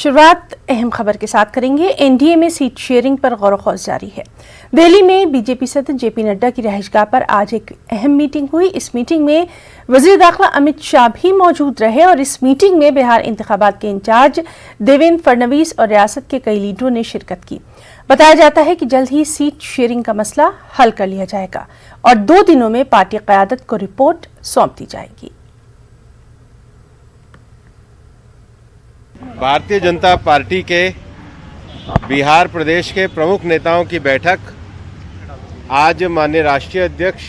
शुरुआत अहम खबर के साथ करेंगे। एनडीए में सीट शेयरिंग पर गौर-व-खौज जारी है। दिल्ली में बीजेपी सदर जेपी नड्डा की रिहाइशगाह पर आज एक अहम मीटिंग हुई। इस मीटिंग में वजीर दाखिला अमित शाह भी मौजूद रहे और इस मीटिंग में बिहार इंतखाबात के इंचार्ज देवेंद्र फडणवीस और रियासत के कई लीडरों ने शिरकत की। बताया जाता है कि जल्द ही सीट शेयरिंग का मसला हल कर लिया जाएगा और 2 दिनों में पार्टी क़यादत को रिपोर्ट सौंप दी जाएगी। भारतीय जनता पार्टी के बिहार प्रदेश के प्रमुख नेताओं की बैठक आज माननीय राष्ट्रीय अध्यक्ष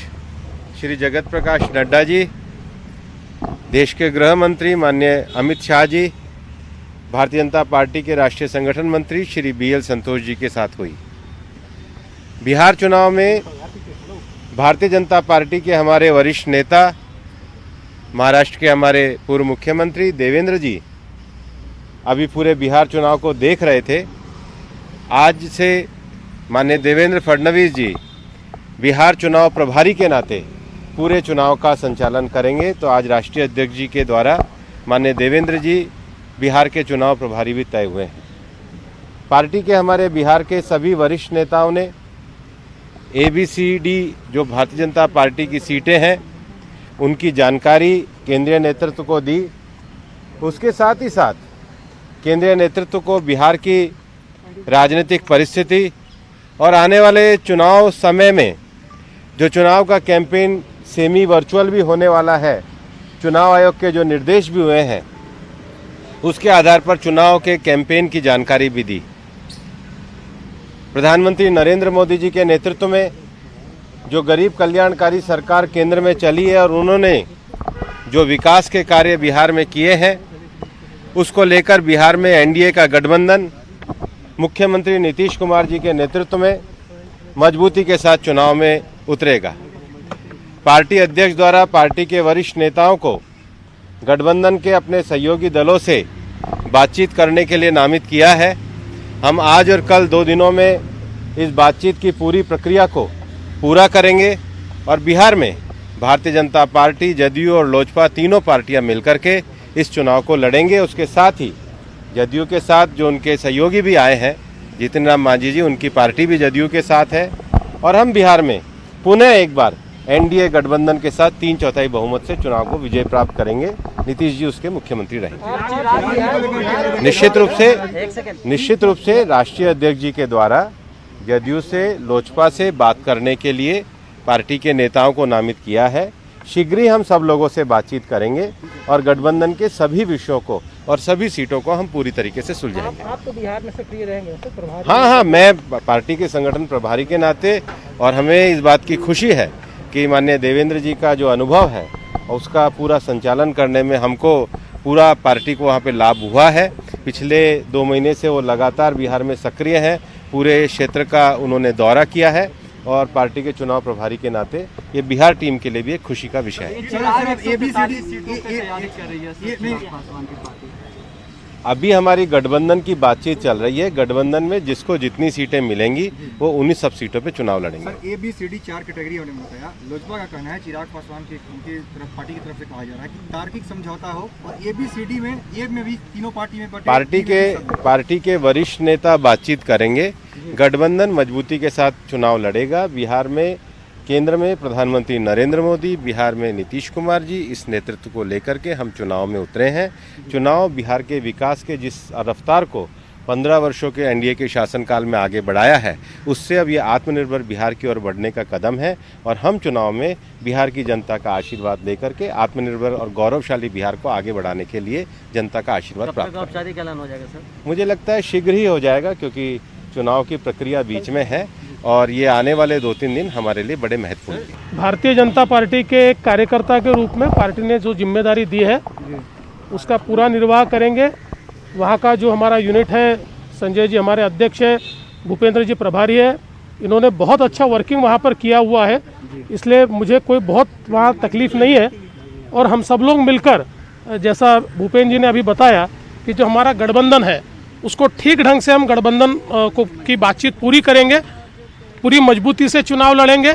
श्री जगत प्रकाश नड्डा जी, देश के गृह मंत्री माननीय अमित शाह जी, भारतीय जनता पार्टी के राष्ट्रीय संगठन मंत्री श्री BL संतोष जी के साथ हुई। बिहार चुनाव में भारतीय जनता पार्टी के हमारे वरिष्ठ नेता, महाराष्ट्र के हमारे पूर्व मुख्यमंत्री देवेंद्र जी अभी पूरे बिहार चुनाव को देख रहे थे। आज से माननीय देवेंद्र फडणवीस जी बिहार चुनाव प्रभारी के नाते पूरे चुनाव का संचालन करेंगे। तो आज राष्ट्रीय अध्यक्ष जी के द्वारा माननीय देवेंद्र जी बिहार के चुनाव प्रभारी भी तय हुए हैं। पार्टी के हमारे बिहार के सभी वरिष्ठ नेताओं ने ABCD जो भारतीय जनता पार्टी की सीटें हैं उनकी जानकारी केंद्रीय नेतृत्व को दी। उसके साथ ही साथ केंद्रीय नेतृत्व को बिहार की राजनीतिक परिस्थिति और आने वाले चुनाव समय में जो चुनाव का कैंपेन सेमी वर्चुअल भी होने वाला है, चुनाव आयोग के जो निर्देश भी हुए हैं उसके आधार पर चुनाव के कैंपेन की जानकारी भी दी। प्रधानमंत्री नरेंद्र मोदी जी के नेतृत्व में जो गरीब कल्याणकारी सरकार केंद्र में चली है और उन्होंने जो विकास के कार्य बिहार में किए हैं उसको लेकर बिहार में एनडीए का गठबंधन मुख्यमंत्री नीतीश कुमार जी के नेतृत्व में मजबूती के साथ चुनाव में उतरेगा। पार्टी अध्यक्ष द्वारा पार्टी के वरिष्ठ नेताओं को गठबंधन के अपने सहयोगी दलों से बातचीत करने के लिए नामित किया है। हम आज और कल 2 दिनों में इस बातचीत की पूरी प्रक्रिया को पूरा करेंगे और बिहार में भारतीय जनता पार्टी, जदयू और लोजपा तीनों पार्टियां मिलकर के इस चुनाव को लड़ेंगे। उसके साथ ही जदयू के साथ जो उनके सहयोगी भी आए हैं, जितिन राम मांझी जी, उनकी पार्टी भी जदयू के साथ है और हम बिहार में पुनः एक बार एनडीए गठबंधन के साथ 3/4 बहुमत से चुनाव को विजय प्राप्त करेंगे। नीतीश जी उसके मुख्यमंत्री रहेंगे। निश्चित रूप से राष्ट्रीय अध्यक्ष जी के द्वारा जदयू से, लोजपा से बात करने के लिए पार्टी के नेताओं को नामित किया है। शीघ्र ही हम सब लोगों से बातचीत करेंगे और गठबंधन के सभी विषयों को और सभी सीटों को हम पूरी तरीके से सुलझाएंगे। आप तो बिहार में सक्रिय रहेंगे तो प्रभारी? हाँ, मैं पार्टी के संगठन प्रभारी के नाते और हमें इस बात की खुशी है कि माननीय देवेंद्र जी का जो अनुभव है उसका पूरा संचालन करने में हमको पूरा पार्टी को वहाँ पे लाभ हुआ है। पिछले 2 महीने से वो लगातार बिहार में सक्रिय हैं। पूरे क्षेत्र का उन्होंने दौरा किया है और पार्टी के चुनाव प्रभारी के नाते ये बिहार टीम के लिए भी एक खुशी का विषय है। अभी हमारी गठबंधन की बातचीत चल रही है। गठबंधन में जिसको जितनी सीटें मिलेंगी वो उन्हीं सब सीटों पे चुनाव लड़ेंगे। सर, ABCD 4 कैटेगरी हमने बताया। लोजपा का कहना है, चिराग पासवान की तरफ पार्टी की तरफ से कहा जा रहा है कि तार्किक समझौता हो और ABCD में ए में भी तीनों पार्टी में पार्टी के वरिष्ठ नेता बातचीत करेंगे। गठबंधन मजबूती के साथ चुनाव लड़ेगा। बिहार में केंद्र में प्रधानमंत्री नरेंद्र मोदी, बिहार में नीतीश कुमार जी, इस नेतृत्व को लेकर के हम चुनाव में उतरे हैं। चुनाव बिहार के विकास के जिस रफ्तार को 15 वर्षों के एनडीए के शासनकाल में आगे बढ़ाया है उससे अब ये आत्मनिर्भर बिहार की ओर बढ़ने का कदम है और हम चुनाव में बिहार की जनता का आशीर्वाद लेकर के आत्मनिर्भर और गौरवशाली बिहार को आगे बढ़ाने के लिए जनता का आशीर्वाद प्राप्त करेंगे। औपचारिक ऐलान हो जाएगा सर? मुझे लगता है शीघ्र ही हो जाएगा क्योंकि चुनाव की प्रक्रिया बीच में है और ये आने वाले 2-3 दिन हमारे लिए बड़े महत्वपूर्ण हैं। भारतीय जनता पार्टी के एक कार्यकर्ता के रूप में पार्टी ने जो जिम्मेदारी दी है उसका पूरा निर्वाह करेंगे। वहाँ का जो हमारा यूनिट है, संजय जी हमारे अध्यक्ष है, भूपेंद्र जी प्रभारी है, इन्होंने बहुत अच्छा वर्किंग वहाँ पर किया हुआ है, इसलिए मुझे कोई बहुत वहाँ तकलीफ़ नहीं है। और हम सब लोग मिलकर, जैसा भूपेंद्र जी ने अभी बताया कि जो हमारा गठबंधन है उसको ठीक ढंग से हम गठबंधन की बातचीत पूरी करेंगे, पूरी मजबूती से चुनाव लड़ेंगे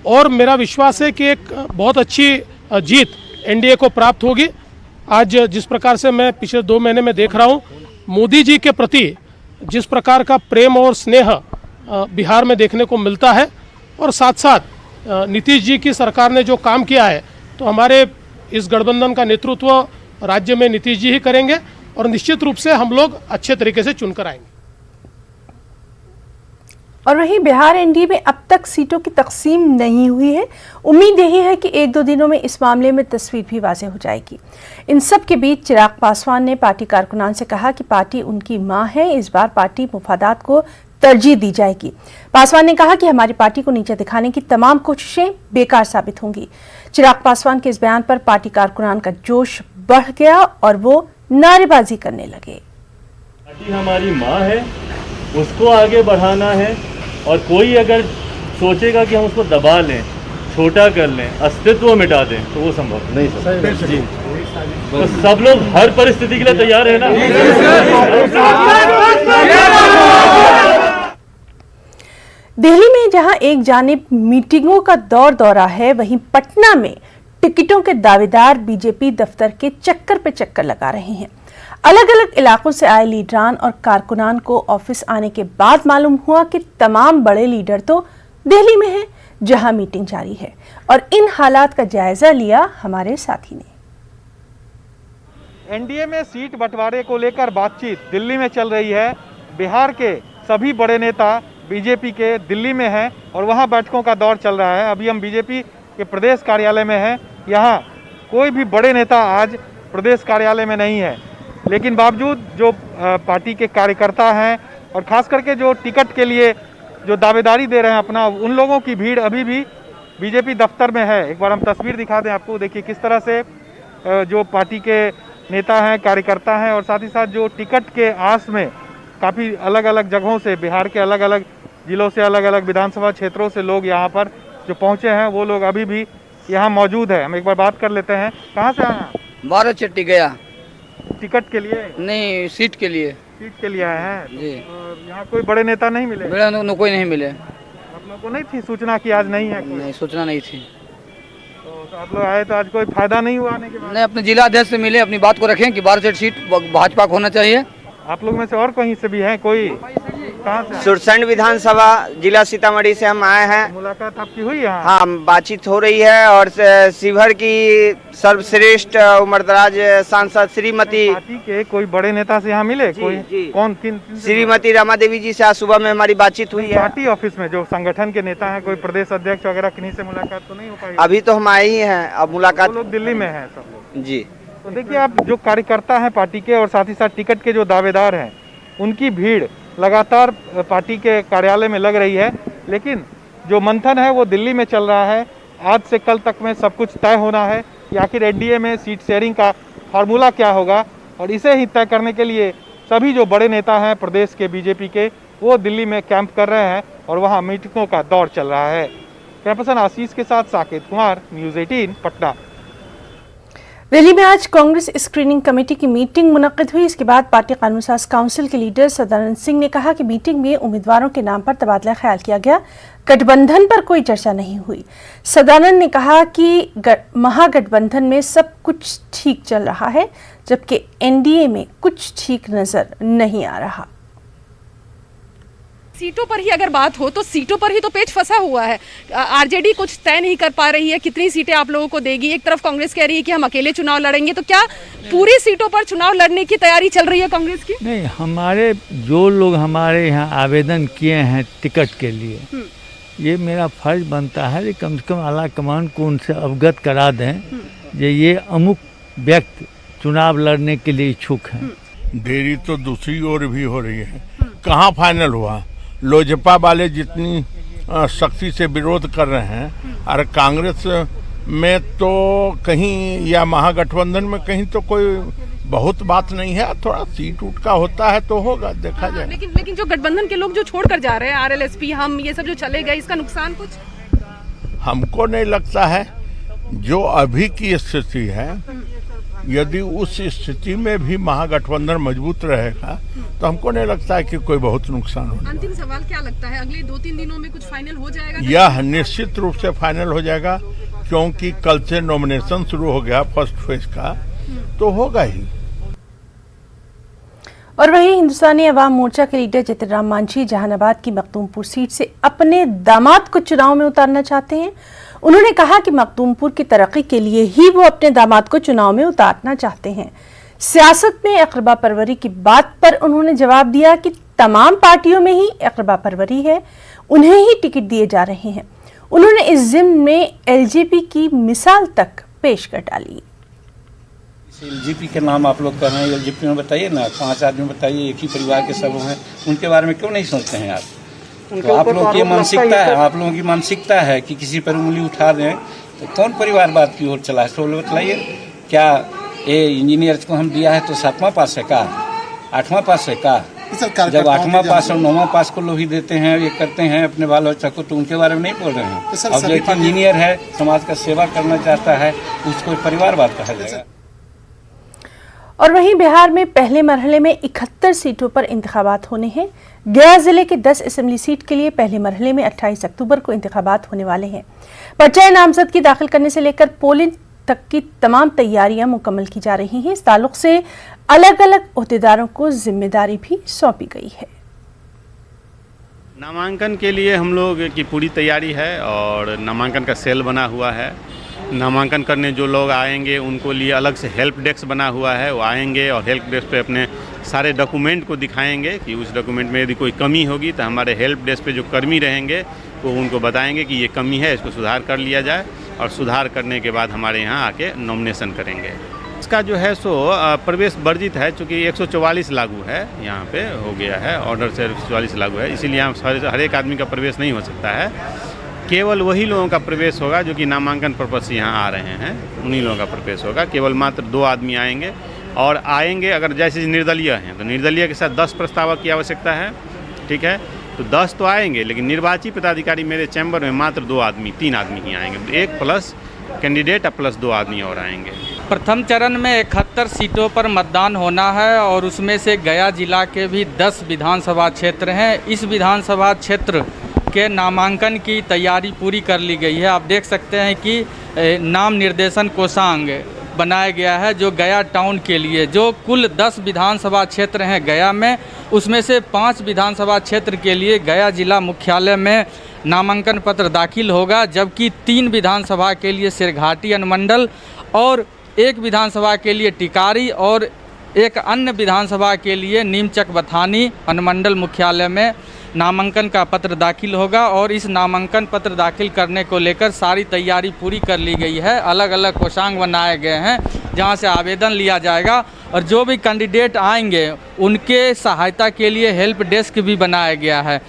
और मेरा विश्वास है कि एक बहुत अच्छी जीत एनडीए को प्राप्त होगी। आज जिस प्रकार से मैं पिछले 2 महीने में देख रहा हूँ, मोदी जी के प्रति जिस प्रकार का प्रेम और स्नेह बिहार में देखने को मिलता है, और साथ साथ नीतीश जी की सरकार ने जो काम किया है, तो हमारे इस गठबंधन का नेतृत्व राज्य में नीतीश जी ही करेंगे और निश्चित रूप से हम लोग अच्छे तरीके से चुनकर आएंगे। और वहीं बिहार एनडीए में अब तक सीटों की तकसीम नहीं हुई है। उम्मीद यही है कि एक दो दिनों में इस मामले में तस्वीर भी वाज़ेह हो जाएगी। इन सब के बीच चिराग पासवान ने पार्टी कारकुनान से कहा कि पार्टी उनकी मां है, इस बार पार्टी मुफादात को तरजीह दी जाएगी। पासवान ने कहा कि हमारी पार्टी को नीचे दिखाने की तमाम कोशिशें बेकार साबित होंगी। चिराग पासवान के इस बयान पर पार्टी कारकुनान का जोश बढ़ गया और वो नारेबाजी करने लगे। पार्टी हमारी माँ है, उसको आगे बढ़ाना है, और कोई अगर सोचेगा कि हम उसको दबा लें, छोटा कर लें, अस्तित्व मिटा दें, तो वो संभव नहीं सर जी। तो सब लोग हर परिस्थिति के लिए तैयार है ना। दिल्ली में जहां एक जानिब मीटिंगों का दौर दौरा है, वहीं पटना में टिकटों के दावेदार बीजेपी दफ्तर के चक्कर पे चक्कर लगा रहे हैं। अलग अलग इलाकों से आए लीडरान और कारकुनान को ऑफिस आने के बाद मालूम हुआ कि तमाम बड़े लीडर तो दिल्ली में हैं, जहां मीटिंग जारी है। और इन हालात का जायजा लिया हमारे साथी ने। एनडीए में सीट बंटवारे को लेकर बातचीत दिल्ली में चल रही है। बिहार के सभी बड़े नेता बीजेपी के दिल्ली में हैं और वहां बैठकों का दौर चल रहा है। अभी हम बीजेपी के प्रदेश कार्यालय में हैं। यहाँ कोई भी बड़े नेता आज प्रदेश कार्यालय में नहीं है, लेकिन बावजूद जो पार्टी के कार्यकर्ता हैं और खास करके जो टिकट के लिए जो दावेदारी दे रहे हैं अपना, उन लोगों की भीड़ अभी भी बीजेपी दफ्तर में है। एक बार हम तस्वीर दिखा दें आपको। देखिए किस तरह से जो पार्टी के नेता हैं, कार्यकर्ता हैं और साथ ही साथ जो टिकट के आस में काफ़ी अलग अलग जगहों से, बिहार के अलग अलग जिलों से, अलग अलग विधानसभा क्षेत्रों से लोग यहाँ पर जो पहुँचे हैं, वो लोग अभी भी यहाँ मौजूद है। हम एक बार बात कर लेते हैं। कहाँ से आए हैं? बारह चट्टी गया। टिकट के लिए नहीं, सीट के लिए। सीट के लिए आए हैं जी। और यहाँ कोई बड़े नेता नहीं मिले? मेरा कोई नहीं मिले। आप लोग को नहीं थी सूचना कि आज नहीं है कोई? नहीं, सूचना नहीं थी। तो आप लोग आए तो आज कोई फायदा नहीं हुआ आने के बाद? नहीं, अपने जिला अध्यक्ष से मिले, अपनी बात को रखें कि 12 सीट भाजपा को होना चाहिए। आप लोग में से और कहीं से भी हैं कोई? कहाँ से? सुरसंड विधानसभा जिला सीतामढ़ी से हम आए हैं। मुलाकात आपकी हुई यहाँ? हाँ, बातचीत हो रही है और शिवहर की सर्वश्रेष्ठ उम्रदराज सांसद श्रीमती पार्टी के कोई बड़े नेता से यहाँ मिले? कोई जी। कौन? किन? श्रीमती रमा देवी जी से आज सुबह में हमारी बातचीत हुई है। पार्टी ऑफिस में जो संगठन के नेता हैं, कोई प्रदेश अध्यक्ष वगैरह, किन्हीं से मुलाकात तो नहीं हो पाई? अभी तो हम आए ही हैं, अब मुलाकात। वो लोग दिल्ली में हैं सब लोग। जी। तो देखिए, आप जो कार्यकर्ता हैं पार्टी के और साथ ही साथ टिकट के जो दावेदार हैं, उनकी भीड़ लगातार पार्टी के कार्यालय में लग रही है, लेकिन जो मंथन है वो दिल्ली में चल रहा है। आज से कल तक में सब कुछ तय होना है कि आखिर एनडीए में सीट शेयरिंग का फार्मूला क्या होगा, और इसे ही तय करने के लिए सभी जो बड़े नेता हैं प्रदेश के बीजेपी के, वो दिल्ली में कैंप कर रहे हैं और वहाँ मीटिंगों का दौर चल रहा है। कैमरा पर्सन आशीष के साथ साकेत कुमार, न्यूज़ 18 पटना। दिल्ली में आज कांग्रेस स्क्रीनिंग कमेटी की मीटिंग मुनक्किद हुई। इसके बाद पार्टी कानून साज काउंसिल के लीडर सदानंद सिंह ने कहा कि मीटिंग में उम्मीदवारों के नाम पर तबादला ख्याल किया गया, गठबंधन पर कोई चर्चा नहीं हुई। सदानंद ने कहा कि महागठबंधन में सब कुछ ठीक चल रहा है, जबकि एनडीए में कुछ ठीक नजर नहीं आ रहा। सीटों पर ही अगर बात हो तो सीटों पर ही तो पेच फंसा हुआ है। आरजेडी कुछ तय नहीं कर पा रही है कितनी सीटें आप लोगों को देगी। एक तरफ कांग्रेस कह रही है कि हम अकेले चुनाव लड़ेंगे, तो क्या पूरी सीटों पर चुनाव लड़ने की तैयारी चल रही है कांग्रेस की? नहीं, हमारे जो लोग हमारे यहाँ आवेदन किए हैं टिकट के लिए, ये मेरा फर्ज बनता है कि कम से कम आला कमान को उनसे अवगत करा दें कि ये अमुक व्यक्ति चुनाव लड़ने के लिए इच्छुक हैं। देरी तो दूसरी ओर भी हो रही है। कहाँ फाइनल हुआ? लोजपा वाले जितनी सख्ती से विरोध कर रहे हैं, और कांग्रेस में तो कहीं या महागठबंधन में कहीं तो कोई बहुत बात नहीं है। थोड़ा सीट उठ का होता है तो होगा, देखा जाए। लेकिन जो गठबंधन के लोग जो छोड़कर जा रहे हैं, आरएलएसपी, हम ये सब जो चले गए, इसका नुकसान कुछ हमको नहीं लगता है। जो अभी की स्थिति है, यदि उस स्थिति में भी महागठबंधन मजबूत रहेगा तो हमको नहीं लगता है कि कोई बहुत नुकसान होगा। अंतिम सवाल क्या लगता है, अगले 2-3 दिनों में कुछ फाइनल हो जाएगा? यह निश्चित रूप से फाइनल हो जाएगा, क्योंकि कल से नॉमिनेशन शुरू हो गया फर्स्ट फेज का, तो होगा ही। और वहीं हिंदुस्तानी अवाम मोर्चा के लीडर जीतन राम मांझी जहानाबाद की मखदूमपुर सीट से अपने दामाद को चुनाव में उतारना चाहते हैं। उन्होंने कहा कि मखदूमपुर की तरक्की के लिए ही वो अपने दामाद को चुनाव में उतारना चाहते हैं। सियासत में अक़रबा परवरी की बात पर उन्होंने जवाब दिया कि तमाम पार्टियों में ही अक़रबा परवरी है, उन्हें ही टिकट दिए जा रहे हैं। उन्होंने इस ज़िम्न में एलजेपी की मिसाल तक पेश कर डाली। एलजेपी के नाम आप लोग कर रहे हैं, एलजेपी में बताइए ना, 5 आदमी बताइए, एक ही परिवार के सब हैं, उनके बारे में क्यों नहीं सोचते हैं आप? तो आप लोगों की मानसिकता है, आप लोगों की मानसिकता है कि किसी पर उंगली उठा दें तो कौन परिवारवाद की ओर चला है? तो बताइए, क्या ये इंजीनियर को हम दिया है तो 7वां पास है का, 8वां पास है का? जब 8वां पास और 9वां पास को लोग ही देते हैं, ये करते हैं अपने बाल बच्चा को, तो उनके बारे में नहीं बोल रहे हैं। अब जो एक इंजीनियर है, समाज का सेवा करना चाहता है, उसको परिवारवाद कहा जाएगा। और वहीं बिहार में पहले मरहले में 71 सीटों पर इंतखाबात होने हैं। गया जिले के 10 असेंबली सीट के लिए पहले मरहले में 28 अक्टूबर को इंतखाबात होने वाले हैं। पर्चा नामजदगी दाखिल करने से लेकर पोलिंग तक की तमाम तैयारियां मुकम्मल की जा रही हैं। इस ताल्लुक से अलग अलग ओहदेदारों को जिम्मेदारी भी सौंपी गई है। नामांकन के लिए हम लोग की पूरी तैयारी है और नामांकन का सेल बना हुआ है। नामांकन करने जो लोग आएंगे उनको लिए अलग से हेल्प डेस्क बना हुआ है, वो आएंगे और हेल्प डेस्क पे अपने सारे डॉक्यूमेंट को दिखाएंगे कि उस डॉक्यूमेंट में यदि कोई कमी होगी तो हमारे हेल्प डेस्क पे जो कर्मी रहेंगे वो उनको बताएंगे कि ये कमी है, इसको सुधार कर लिया जाए, और सुधार करने के बाद हमारे यहाँ आके नॉमिनेशन करेंगे। इसका जो है सो प्रवेश वर्जित है, चूँकि 144 लागू है, यहाँ पे हो गया है, ऑर्डर से 144 लागू है, इसीलिए यहाँ हर एक आदमी का प्रवेश नहीं हो सकता है। केवल वही लोगों का प्रवेश होगा जो कि नामांकन पर्पज से यहाँ आ रहे हैं, उन्हीं लोगों का प्रवेश होगा। केवल मात्र 2 आदमी आएंगे, और आएंगे अगर जैसे निर्दलीय हैं तो निर्दलीय के साथ 10 प्रस्तावक की आवश्यकता है, ठीक है, तो 10 तो आएंगे, लेकिन निर्वाचित पदाधिकारी मेरे चैम्बर में मात्र 2 आदमी 3 आदमी ही आएंगे, 1 प्लस कैंडिडेट प्लस 2 आदमी और आएंगे। प्रथम चरण में 71 सीटों पर मतदान होना है और उसमें से गया जिला के भी 10 विधानसभा क्षेत्र हैं। इस विधानसभा क्षेत्र के नामांकन की तैयारी पूरी कर ली गई है। आप देख सकते हैं कि नाम निर्देशन कोषांग बनाया गया है जो गया टाउन के लिए, जो कुल 10 विधानसभा क्षेत्र हैं गया में, उसमें से 5 विधानसभा क्षेत्र के लिए गया जिला मुख्यालय में नामांकन पत्र दाखिल होगा, जबकि 3 विधानसभा के लिए सिरघाटी अनुमंडल और 1 विधानसभा के लिए टिकारी और एक अन्य विधानसभा के लिए नीमचक बथानी अनुमंडल मुख्यालय में नामांकन का पत्र दाखिल होगा। और इस नामांकन पत्र दाखिल करने को लेकर सारी तैयारी पूरी कर ली गई है। अलग अलग कोषांग बनाए गए हैं जहां से आवेदन लिया जाएगा, और जो भी कैंडिडेट आएंगे उनके सहायता के लिए हेल्प डेस्क भी बनाया गया है।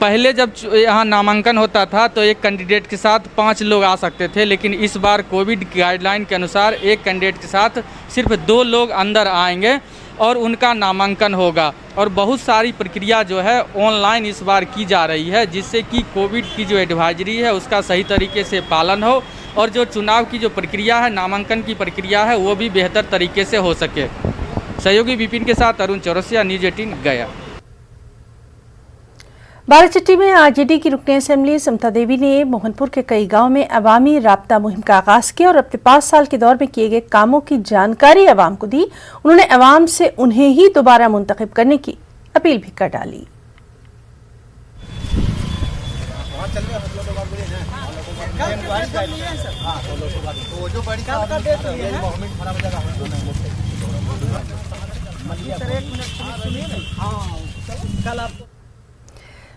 पहले जब यहाँ नामांकन होता था तो एक कैंडिडेट के साथ 5 लोग आ सकते थे, लेकिन इस बार कोविड गाइडलाइन के अनुसार एक कैंडिडेट के साथ सिर्फ 2 लोग अंदर आएंगे और उनका नामांकन होगा। और बहुत सारी प्रक्रिया जो है ऑनलाइन इस बार की जा रही है, जिससे कि कोविड की जो एडवाइजरी है उसका सही तरीके से पालन हो, और जो चुनाव की जो प्रक्रिया है, नामांकन की प्रक्रिया है, वो भी बेहतर तरीके से हो सके। सहयोगी विपिन के साथ अरुण चौरसिया, न्यूज़ 18 गया। बाराचट्टी में आरजेडी की रुकने असेंबली समता देवी ने मोहनपुर के कई गांव में अवामी राब्ता मुहिम का आगाज किया और अपने 5 साल के दौर में किए गए कामों की जानकारी अवाम को दी। उन्होंने अवाम से उन्हें ही दोबारा मुंतखब करने की अपील भी कर डाली।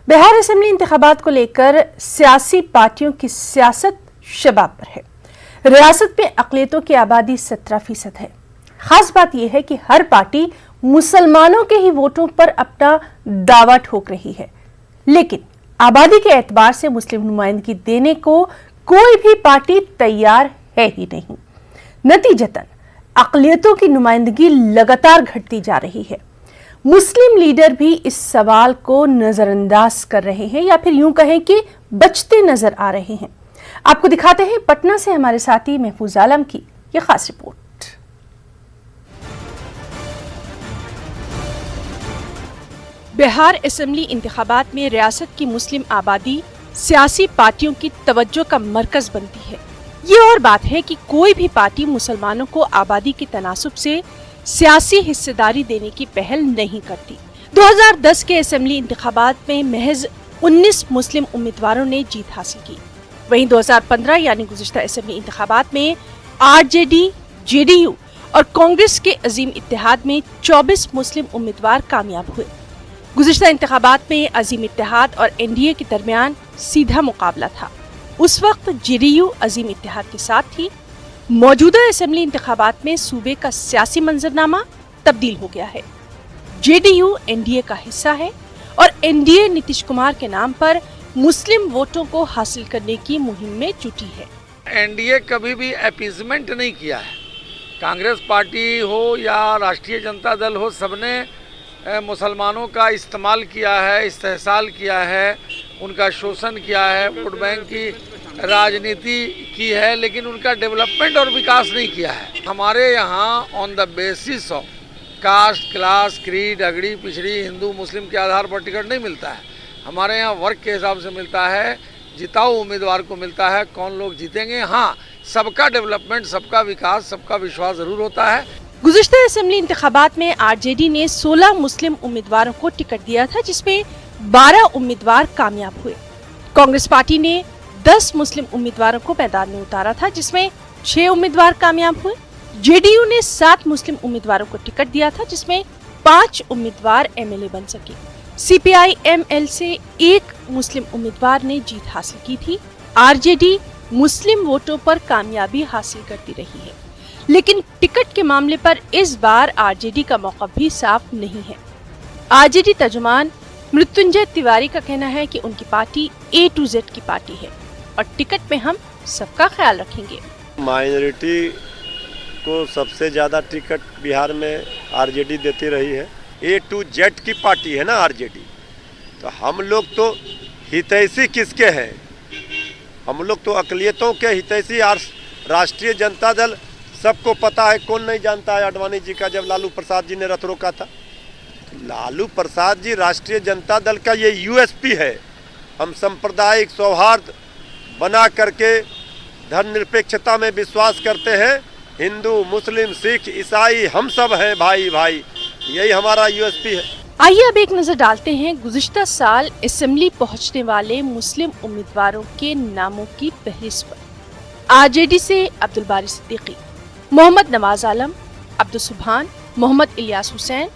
बिहार असेंबली इंतखाबात को लेकर सियासी पार्टियों की सियासत शबाब पर है। रियासत में अक़लियतों की आबादी 17% है। खास बात यह है कि हर पार्टी मुसलमानों के ही वोटों पर अपना दावा ठोक रही है, लेकिन आबादी के एतबार से मुस्लिम नुमाइंदगी देने को कोई भी पार्टी तैयार है ही नहीं। नतीजतन अक़लियतों की नुमाइंदगी लगातार घटती जा रही है। मुस्लिम लीडर भी इस सवाल को नजरअंदाज कर रहे हैं, या फिर यूं कहें कि बचते नजर आ रहे हैं। आपको दिखाते हैं पटना से हमारे साथी महफूज आलम की यह खास रिपोर्ट। बिहार असेंबली इंतखाबात में रियासत की मुस्लिम आबादी सियासी पार्टियों की तवज्जो का मरकज बनती है। ये और बात है कि कोई भी पार्टी मुसलमानों को आबादी के तनासुब से सियासी हिस्सेदारी देने की पहल नहीं करती। 2010 के असेंबली इंतखाबात में महज 19 मुस्लिम उम्मीदवारों ने जीत हासिल की। वहीं 2015 यानी गुज़िश्ता असेंबली इंतखाबात में आरजेडी, जेडीयू और कांग्रेस के अजीम इत्तेहाद में 24 मुस्लिम उम्मीदवार कामयाब हुए। गुज़िश्ता इंतखाबात में अजीम इत्तेहाद और एनडीए के दरमियान सीधा मुकाबला था। उस वक्त जेडीयू अजीम इत्तेहाद के साथ थी। मौजूदा असेंबली इंतखाबात में सूबे का सियासी मंजरनामा तब्दील हो गया है। जेडीयू एनडीए का हिस्सा है और एनडीए नीतीश कुमार के नाम पर मुस्लिम वोटों को हासिल करने की मुहिम में जुटी है। एनडीए कभी भी अपीजमेंट नहीं किया है। कांग्रेस पार्टी हो या राष्ट्रीय जनता दल हो, सबने मुसलमानों का इस्तेमाल किया है, इस्तेहसाल किया है, उनका शोषण किया है, वोट बैंक की राजनीति की है, लेकिन उनका डेवलपमेंट और विकास नहीं किया है। हमारे यहाँ on the basis of caste, class, creed, अगड़ी, पिछड़ी, हिंदू, मुस्लिम के आधार पर टिकट नहीं मिलता है। हमारे यहाँ वर्क के हिसाब से मिलता है, जिताऊ उम्मीदवार को मिलता है, कौन लोग जीतेंगे। हाँ, सबका डेवलपमेंट, सबका विकास, सबका विश्वास जरूर होता है। गुज़िश्ता असेंबली इंतखाबात में आरजेडी ने 16 मुस्लिम उम्मीदवारों को टिकट दिया था, जिसमें 12 उम्मीदवार कामयाब हुए। कांग्रेस पार्टी ने 10 मुस्लिम उम्मीदवारों को मैदान में उतारा था, जिसमें 6 उम्मीदवार कामयाब हुए। जेडीयू ने 7 मुस्लिम उम्मीदवारों को टिकट दिया था, जिसमें 5 उम्मीदवार एमएलए बन सके। सीपीआई एमएल से 1 मुस्लिम उम्मीदवार ने जीत हासिल की थी। आरजेडी मुस्लिम वोटों पर कामयाबी हासिल करती रही है, लेकिन टिकट के मामले पर इस बार आरजेडी का मौक़िफ़ भी साफ नहीं है। आरजेडी तर्जुमान मृत्युंजय तिवारी का कहना है कि उनकी पार्टी A to Z की पार्टी है और टिकट में हम सबका ख्याल रखेंगे। माइनॉरिटी को सबसे ज़्यादा टिकट बिहार में आरजेडी देती रही है। A to Z की पार्टी है ना आरजेडी, तो हम लोग तो हितैषी किसके हैं? हम लोग तो अक़लियतों के हितैषी। राष्ट्रीय जनता दल सबको पता है, कौन नहीं जानता है आडवाणी जी का, जब लालू प्रसाद जी ने रथ रोका था। लालू प्रसाद जी राष्ट्रीय जनता दल का ये यूएसपी है। हम सांप्रदायिक सौहार्द बना करके धर्मनिरपेक्षता में विश्वास करते हैं। हिंदू, मुस्लिम, सिख, ईसाई हम सब हैं भाई भाई, यही हमारा यूएसपी है। आइए अब एक नजर डालते हैं गुज़िश्ता साल असेंबली पहुंचने वाले मुस्लिम उम्मीदवारों के नामों की फहरिस्त पर। आरजेडी से अब्दुल बारी सिद्दीकी, मोहम्मद नवाज आलम, अब्दुल सुभान, मोहम्मद इलियास हुसैन,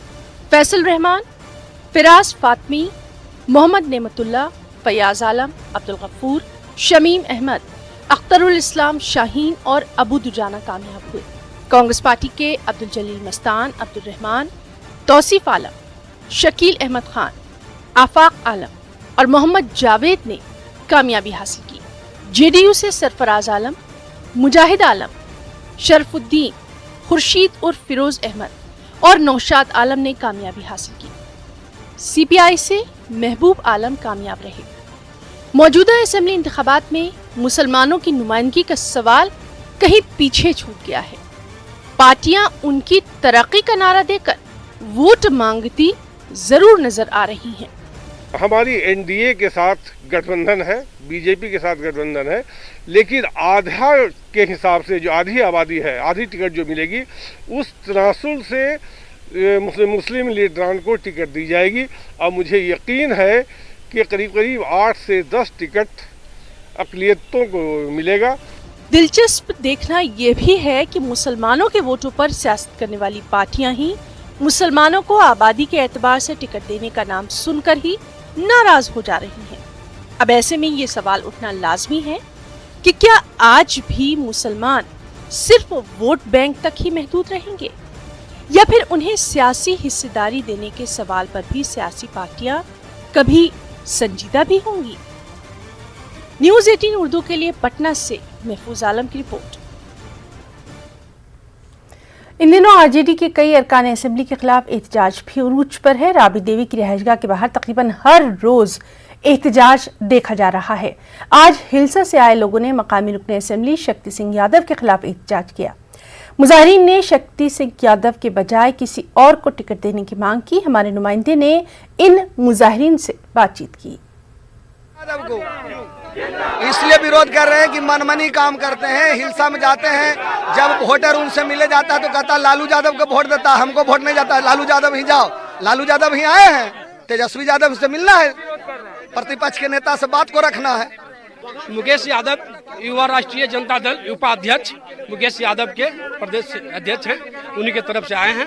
फैसल रहमान, फिराज फातमी, मोहम्मद नेमतुल्ला, फयाज आलम, अब्दुल गफूर, शमीम अहमद, अख्तरुल इस्लाम शाहीन और अबू दुजाना कामयाब हुए। कांग्रेस पार्टी के अब्दुल जलील मस्तान, अब्दुल रहमान, तौसीफ आलम, शकील अहमद खान, आफाक आलम और मोहम्मद जावेद ने कामयाबी हासिल की। जेडीयू से सरफराज आलम, मुजाहिद आलम, शरफुद्दीन, खुर्शीद और फिरोज अहमद और नौशाद आलम ने कामयाबी हासिल की। सीपीआई से महबूब आलम कामयाब रहे। मौजूदा असेंबली इंतखाबात में मुसलमानों की नुमाइंदगी का सवाल कहीं पीछे छूट गया है। पार्टियां उनकी तरक्की का नारा देकर वोट मांगती जरूर नजर आ रही हैं। हमारी एनडीए के साथ गठबंधन है, बीजेपी के साथ गठबंधन है, लेकिन आधा के हिसाब से जो आधी आबादी है, आधी टिकट जो मिलेगी, उस तनासुल से मुस्लिम लीडरान को टिकट दी जाएगी। और मुझे यकीन है कि करीब करीब 8 से 10 टिकट अक़लियतों को मिलेगा। दिलचस्प देखना यह भी है कि मुसलमानों के वोटों पर सियासत करने वाली पार्टियां ही मुसलमानों को आबादी के एतबार से टिकट देने का नाम सुनकर ही नाराज हो जा रही हैं। अब ऐसे में ये सवाल उठना लाजमी है कि क्या आज भी मुसलमान सिर्फ वोट बैंक तक ही महदूद रहेंगे, या फिर उन्हें सियासी हिस्सेदारी देने के सवाल पर भी सियासी पार्टियां कभी संजीदा भी होंगी। न्यूज़ 18 उर्दू के लिए पटना से महफूज आलम की रिपोर्ट। इन दिनों आरजेडी के कई अरकान असेंबली के खिलाफ एहतजाज भी उरूज पर है। राबी देवी की रिहाइशगाह के बाहर तकरीबन हर रोज एहतजाज देखा जा रहा है। आज हिलसा से आए लोगों ने मकामी रुकन असेंबली शक्ति सिंह यादव के खिलाफ एहतजाज किया। मुजाहिरीन ने शक्ति सिंह यादव के बजाय किसी और को टिकट देने की मांग की। हमारे नुमाइंदे ने इन मुजाहिरीन से बातचीत की। इसलिए विरोध कर रहे हैं कि मनमानी काम करते हैं, हिंसा में जाते हैं। जब वोटर उनसे मिले जाता है तो कहता लालू यादव को वोट देता, हमको वोट नहीं जाता, लालू यादव ही जाओ। लालू यादव ही आए हैं, तेजस्वी यादव से मिलना है, प्रतिपक्ष के नेता से बात को रखना है। मुकेश यादव युवा राष्ट्रीय जनता दल उपाध्यक्ष मुकेश यादव के प्रदेश अध्यक्ष हैं, उन्हीं के तरफ से आए हैं।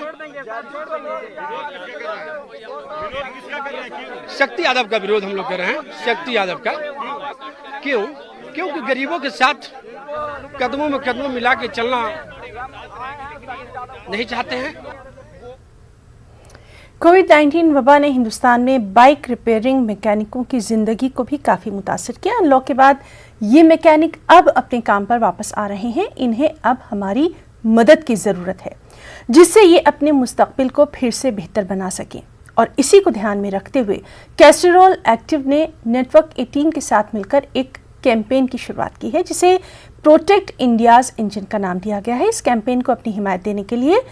शक्ति यादव का विरोध हम लोग कर रहे हैं, शक्ति यादव का। क्योंकि गरीबों के साथ कदमों में कदमों मिला के चलना नहीं चाहते हैं। कोविड-19 वबा ने हिंदुस्तान में बाइक रिपेयरिंग मैकेनिकों की जिंदगी को भी काफ़ी मुतासर किया। अनलॉक के बाद ये मैकेनिक अब अपने काम पर वापस आ रहे हैं। इन्हें अब हमारी मदद की ज़रूरत है, जिससे ये अपने मुस्तकबिल को फिर से बेहतर बना सकें। और इसी को ध्यान में रखते हुए कैस्टरॉल एक्टिव ने नेटवर्क 18 के साथ मिलकर एक कैंपेन की शुरुआत की है, जिसे प्रोटेक्ट इंडियाज़ इंजन का नाम दिया गया है। इस कैंपेन को अपनी हिमायत देने के लिए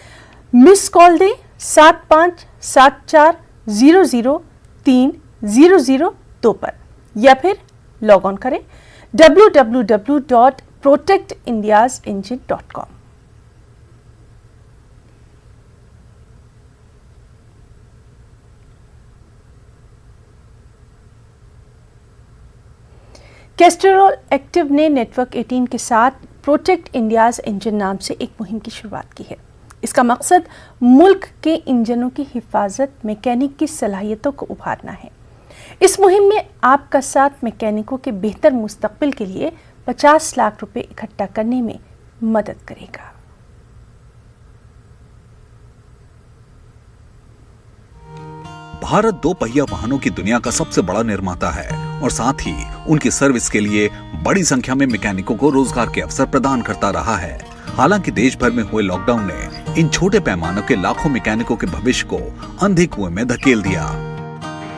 मिस कॉल दें 7574003002 पर, या फिर लॉग ऑन करें www.protectindiasengine.com। कैस्टरॉल एक्टिव ने नेटवर्क 18 के साथ प्रोटेक्ट इंडियाज़ इंजन नाम से एक मुहिम की शुरुआत की है। इसका मकसद मुल्क के इंजनों की हिफाजत, मैकेनिक की सलाहियतों को उभारना है। इस मुहिम में आपका साथ मैकेनिकों के बेहतर मुस्तकबिल के लिए 50 लाख रुपए इकट्ठा करने में मदद करेगा। भारत 2 पहिया वाहनों की दुनिया का सबसे बड़ा निर्माता है और साथ ही उनकी सर्विस के लिए बड़ी संख्या में मैकेनिकों को रोजगार के अवसर प्रदान करता रहा है। हालांकि देश भर में हुए लॉकडाउन ने इन छोटे पैमानों के लाखों मैकेनिकों के भविष्य को अंधे कुएं में धकेल दिया।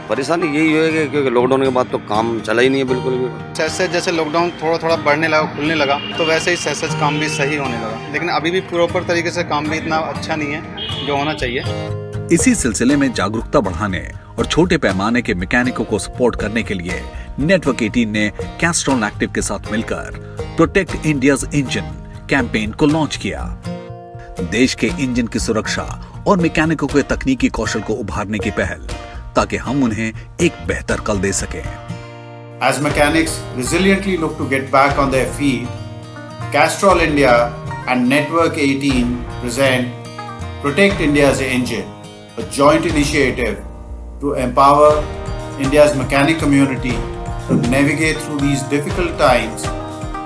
परेशानी यही है क्योंकि लॉकडाउन के बाद तो काम चला ही नहीं है बिल्कुल भी। जैसे लॉकडाउन थोड़ा बढ़ने लगा, खुलने लगा, तो वैसे ही सहज काम भी सही होने लगा, लेकिन अभी भी प्रॉपर तरीके से काम भी इतना अच्छा नहीं है जो होना चाहिए। इसी सिलसिले में जागरूकता बढ़ाने और छोटे पैमाने के मैकेनिकों को सपोर्ट करने के लिए नेटवर्क 18 ने कैस्ट्रॉल एक्टिव के साथ मिलकर प्रोटेक्ट इंडियाज इंजन कैंपेन को लॉन्च किया। देश के इंजन की सुरक्षा और मैकेनिकों के तकनीकी कौशल को उभारने की पहल, ताकि हम उन्हें एक बेहतर कल दे सकें। As mechanics resiliently look to get back on their feet, Castrol India and Network 18 present Protect India's Engine, a joint initiative to empower India's mechanic community to navigate through these difficult times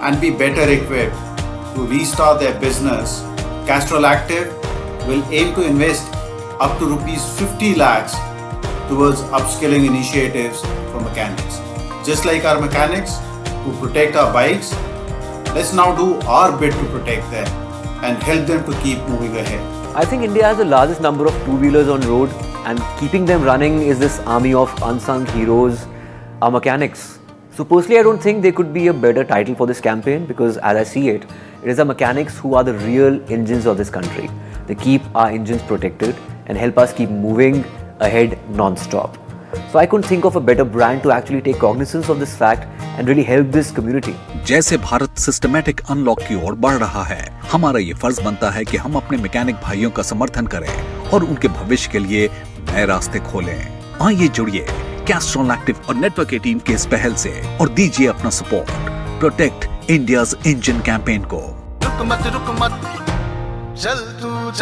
and be better equipped to restart their business. Castrol Active will aim to invest up to ₹50 lakhs towards upskilling initiatives for mechanics. Just like our mechanics who protect our bikes, let's now do our bit to protect them and help them to keep moving ahead. I think India has the largest number of two-wheelers on road, and keeping them running is this army of unsung heroes, our mechanics. So personally, I don't think there could be a better title for this campaign, because as I see it, it is the mechanics who are the real engines of this country. They keep our engines protected and help us keep moving ahead non-stop. So I couldn't think of a better brand to actually take cognizance of this fact and really help this community. जैसे Bharat systematic unlock की ओर बढ़ रहा है, हमारा ये फर्ज बनता है कि हम अपने मैकेनिक भाइयों का समर्थन करें और उनके भविष्य के लिए नए रास्ते खोलें। आइए जुड़िए कैस्ट्रॉल एक्टिव और नेटवर्क 18 के इस पहल से और दीजिए अपना support protect India's engine campaign को। रुक मत चल तू